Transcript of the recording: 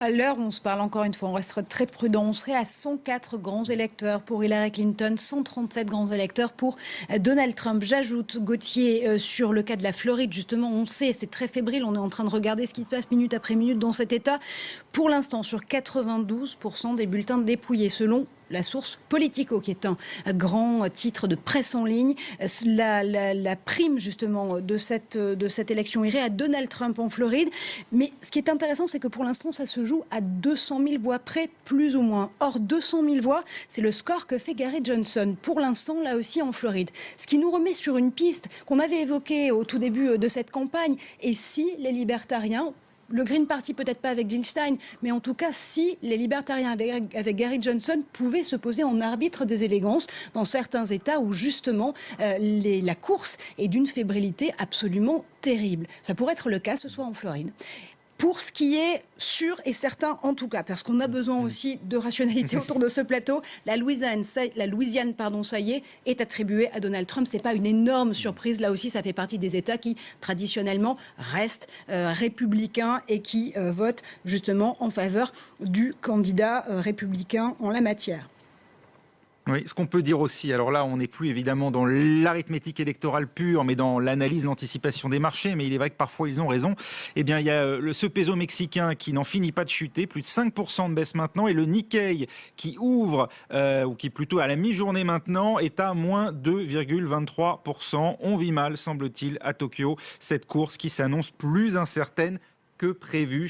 À l'heure où on se parle, encore une fois, on restera très prudent. On serait à 104 grands électeurs pour Hillary Clinton, 137 grands électeurs pour Donald Trump. J'ajoute, Gauthier, sur le cas de la Floride, justement, on sait, c'est très fébrile. On est en train de regarder ce qui se passe minute après minute dans cet État. Pour l'instant, sur 92% des bulletins dépouillés, selon la source Politico, qui est un grand titre de presse en ligne. La prime, justement, de cette élection irait à Donald Trump en Floride. Mais ce qui est intéressant, c'est que pour l'instant, ça se joue à 200 000 voix près, plus ou moins. Or, 200 000 voix, c'est le score que fait Gary Johnson, pour l'instant, là aussi en Floride. Ce qui nous remet sur une piste qu'on avait évoquée au tout début de cette campagne. Et si les libertariens, le Green Party, peut-être pas avec Jill Stein, mais en tout cas, si les libertariens avec Gary Johnson pouvaient se poser en arbitre des élégances dans certains États où, justement, la course est d'une fébrilité absolument terrible. Ça pourrait être le cas ce soir en Floride. Pour ce qui est sûr et certain, en tout cas, parce qu'on a besoin aussi de rationalité autour de ce plateau, la Louisiane, ça y est attribuée à Donald Trump. C'est pas une énorme surprise. Là aussi, ça fait partie des États qui, traditionnellement, restent républicains et qui votent justement en faveur du candidat républicain en la matière. Oui, ce qu'on peut dire aussi, alors là, on n'est plus évidemment dans l'arithmétique électorale pure, mais dans l'analyse, l'anticipation des marchés, mais il est vrai que parfois ils ont raison. Eh bien, il y a ce peso mexicain qui n'en finit pas de chuter, plus de 5% de baisse maintenant, et le Nikkei qui ouvre, ou qui est plutôt à la mi-journée maintenant, est à moins 2,23%. On vit mal, semble-t-il, à Tokyo, cette course qui s'annonce plus incertaine que prévu.